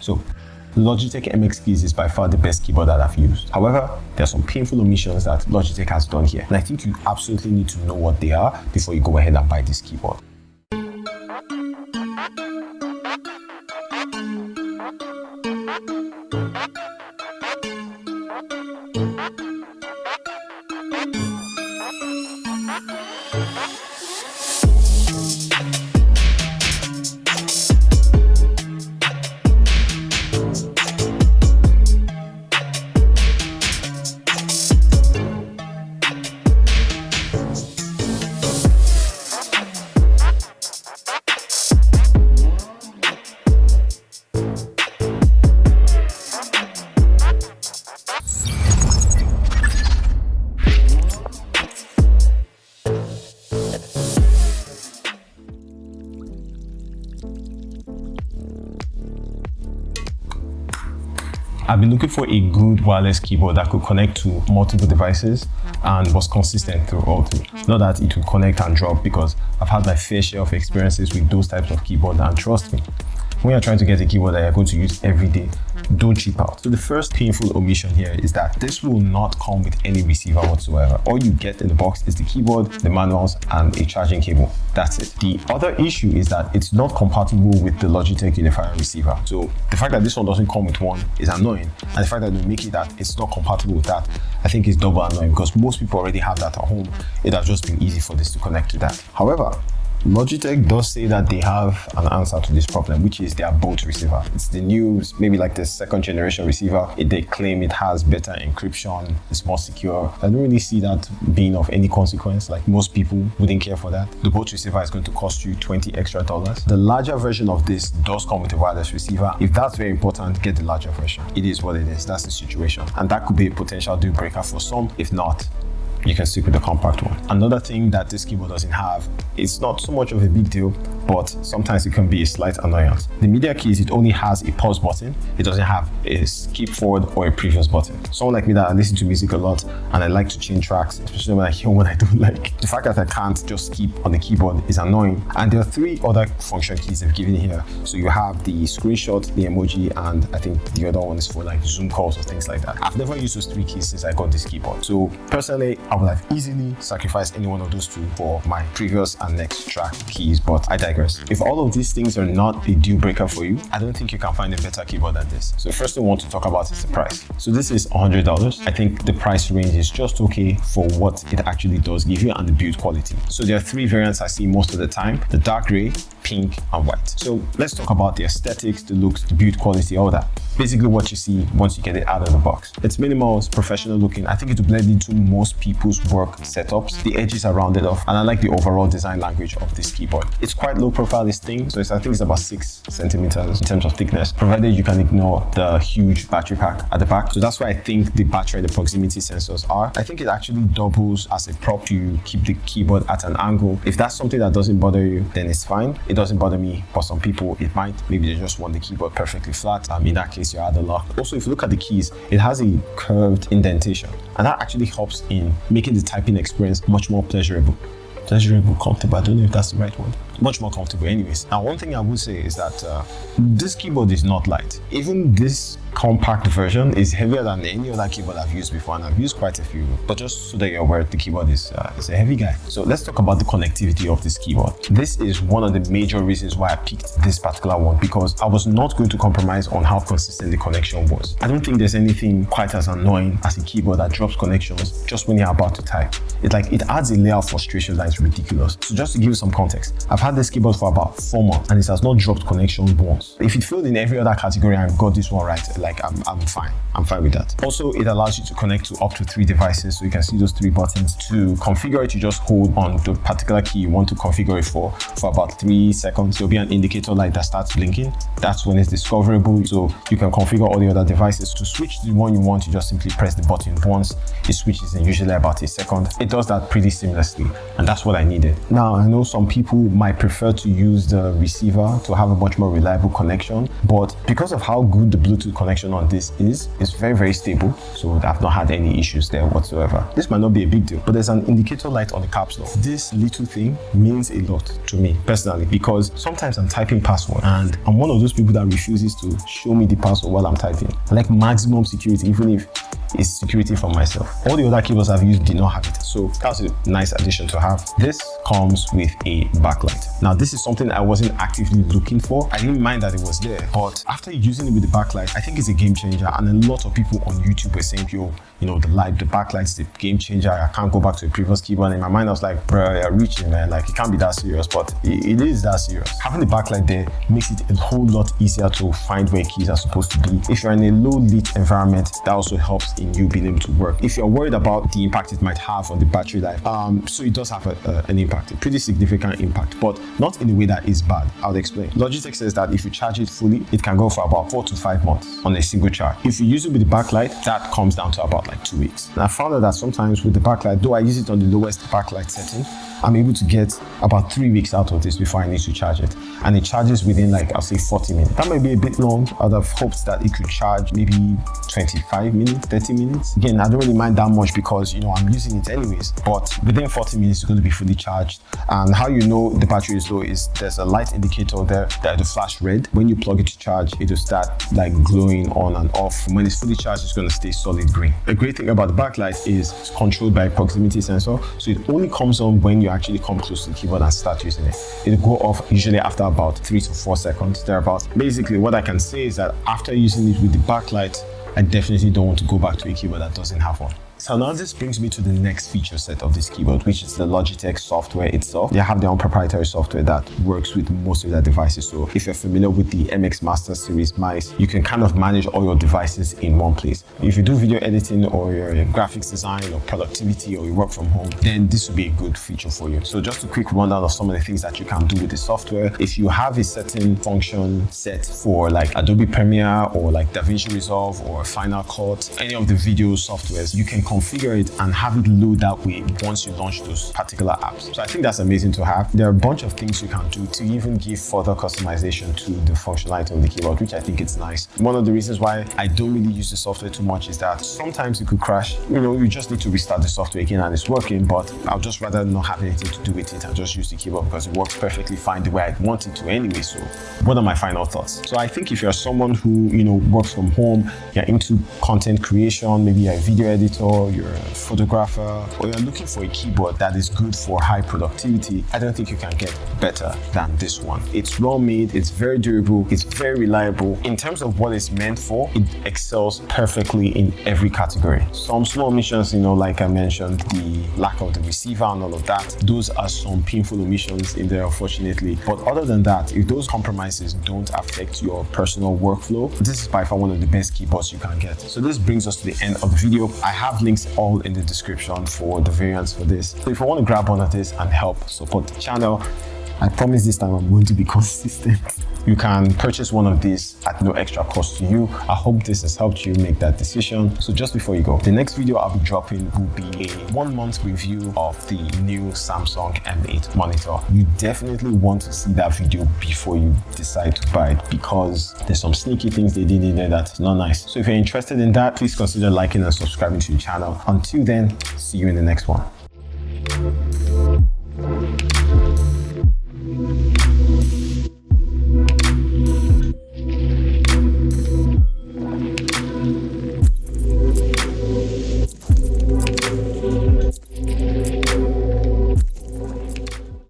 So Logitech MX keys is by far the best keyboard that I've used. However, there are some painful omissions that Logitech has done here, and I think you absolutely need to know what they are before you go ahead and buy this keyboard. I've been looking for a good wireless keyboard that could connect to multiple devices and was consistent through all three. Not that it would connect and drop, because I've had my fair share of experiences with those types of keyboard, and trust me, when you're trying to get a keyboard that you're going to use every day, don't cheap out. So the first painful omission here is that this will not come with any receiver whatsoever. All you get in the box is the keyboard, the manuals, and a charging cable. That's it. The other issue is that it's not compatible with the Logitech Unifier receiver. So the fact that this one doesn't come with one is annoying, and the fact that they make it that it's not compatible with that, I think is double annoying, because most people already have that at home. It has just been easy for this to connect to that. However, Logitech does say that they have an answer to this problem, which is their bolt receiver. It's the new, maybe like the second generation receiver. They claim it has better encryption, it's more secure. I don't really see that being of any consequence. Like, most people wouldn't care for that. The bolt receiver is going to cost you $20 extra. The larger version of this does come with a wireless receiver. If that's very important, get the larger version. It is what it is. That's the situation. And that could be a potential deal breaker for some. If not, you can stick with the compact one. Another thing that this keyboard doesn't have, it's not so much of a big deal, but sometimes it can be a slight annoyance. The media keys, it only has a pause button. It doesn't have a skip forward or a previous button. Someone like me that I listen to music a lot and I like to change tracks, especially when I hear one I don't like. The fact that I can't just skip on the keyboard is annoying. And there are three other function keys they've given here. So you have the screenshot, the emoji, and I think the other one is for like Zoom calls or things like that. I've never used those three keys since I got this keyboard. So personally, I would have easily sacrificed any one of those two for my previous and next track keys, but I digress. If all of these things are not a deal breaker for you, I don't think you can find a better keyboard than this. So the first thing I want to talk about is the price. So this is $100. I think the price range is just okay for what it actually does give you and the build quality. So there are three variants I see most of the time: the dark gray, pink, and white. So let's talk about the aesthetics, the looks, the build quality, all that. Basically what you see once you get it out of the box. It's minimal, it's professional looking. I think it will blend into most people's work setups. The edges are rounded off, and I like the overall design language of this keyboard. It's quite low profile, this thing. So I think it's about 6 centimeters in terms of thickness, provided you can ignore the huge battery pack at the back. So that's why I think the battery and the proximity sensors are. I think it actually doubles as a prop to keep the keyboard at an angle. If that's something that doesn't bother you, then it's fine. It doesn't bother me, but some people it might. Maybe they just want the keyboard perfectly flat. In that case, you're out of luck. Also, if you look at the keys, it has a curved indentation, and that actually helps in making the typing experience much more pleasurable, comfortable. I don't know if that's the right word. Much more comfortable anyways. Now, one thing I would say is that this keyboard is not light. Even this compact version is heavier than any other keyboard I've used before, and I've used quite a few, but just so that you're aware, the keyboard is a heavy guy. So let's talk about the connectivity of this keyboard. This is one of the major reasons why I picked this particular one, because I was not going to compromise on how consistent the connection was. I don't think there's anything quite as annoying as a keyboard that drops connections just when you're about to type. It adds a layer of frustration that is ridiculous. So just to give you some context, I've had this keyboard for about 4 months and it has not dropped connection once. If it failed in every other category and got this one right, I'm fine. I'm fine with that. Also, it allows you to connect to up to 3 devices. So you can see those 3 buttons. To configure it, you just hold on the particular key you want to configure it for about 3 seconds. There'll be an indicator light that starts blinking. That's when it's discoverable. So you can configure all the other devices. To switch to the one you want, you just simply press the button once. It switches in usually about 1 second. It does that pretty seamlessly, and that's what I needed. Now, I know some people might prefer to use the receiver to have a much more reliable connection, but because of how good the Bluetooth connection function on this is it's very, very stable. So I've not had any issues there whatsoever. This might not be a big deal, but there's an indicator light on the caps lock. This little thing means a lot to me personally, because sometimes I'm typing password and I'm one of those people that refuses to show me the password while I'm typing. I like maximum security, even if it's security for myself. All the other keyboards I've used did not have it. So that's a nice addition to have. This comes with a backlight. Now, this is something I wasn't actively looking for. I didn't mind that it was there, but after using it with the backlight, I think it's a game changer. And a lot of people on YouTube were saying, yo, you know, the backlight's the game changer. I can't go back to a previous keyboard. And in my mind, I was like, bro, you're reaching, man. Like, it can't be that serious, but it is that serious. Having the backlight there makes it a whole lot easier to find where keys are supposed to be. If you're in a low lit environment, that also helps in you being able to work. If you're worried about the impact it might have on the battery life, so it does have an impact, a pretty significant impact, but not in a way that is bad. I'll explain. Logitech says that if you charge it fully, it can go for about 4 to 5 months on a single charge. If you use it with the backlight, that comes down to about like 2 weeks. And I found out that sometimes with the backlight, though I use it on the lowest backlight setting, I'm able to get about 3 weeks out of this before I need to charge it. And it charges within like, I'll say 40 minutes. That might be a bit long. I'd have hoped that it could charge maybe 25 minutes, 30 minutes. Again, I don't really mind that much because, you know, I'm using it anyways, but within 40 minutes, it's going to be fully charged. And how you know the battery is low is there's a light indicator there that will flash red. When you plug it to charge, it will start like glowing on and off. When it's fully charged, it's going to stay solid green. The great thing about the backlight is it's controlled by a proximity sensor. So it only comes on when you actually come close to the keyboard and start using it. It'll go off usually after about 3 to 4 seconds, thereabouts. Basically, what I can say is that after using it with the backlight, I definitely don't want to go back to a keyboard that doesn't have one. So now this brings me to the next feature set of this keyboard, which is the Logitech software itself. They have their own proprietary software that works with most of their devices. So if you're familiar with the MX Master Series mice, you can kind of manage all your devices in one place. If you do video editing or you're in graphics design or productivity or you work from home, then this will be a good feature for you. So just a quick rundown of some of the things that you can do with the software. If you have a certain function set for like Adobe Premiere or like DaVinci Resolve or Final Cut, any of the video softwares, you can configure it and have it load that way once you launch those particular apps. So I think that's amazing to have. There are a bunch of things you can do to even give further customization to the functionality of the keyboard, which I think it's nice. One of the reasons why I don't really use the software too much is that sometimes it could crash. You know, you just need to restart the software again and it's working, but I'll just rather not have anything to do with it and just use the keyboard because it works perfectly fine the way I want it to anyway. So what are my final thoughts? So I think if you're someone who, you know, works from home, you're into content creation, maybe you're a video editor, you're a photographer, or you're looking for a keyboard that is good for high productivity, I don't think you can get better than this one. It's well made, it's very durable, it's very reliable. In terms of what it's meant for, it excels perfectly in every category. Some small omissions, you know, like I mentioned, the lack of the receiver and all of that, those are some painful omissions in there, unfortunately. But other than that, if those compromises don't affect your personal workflow, this is by far one of the best keyboards you can get. So this brings us to the end of the video. I have links all in the description for the variants for this. So if you want to grab one of this and help support the channel, I promise this time I'm going to be consistent. You can purchase one of these at no extra cost to you. I hope this has helped you make that decision. So just before you go, the next video I'll be dropping will be a 1-month review of the new Samsung M8 monitor. You definitely want to see that video before you decide to buy it because there's some sneaky things they did in there that's not nice. So if you're interested in that, please consider liking and subscribing to the channel. Until then, see you in the next one.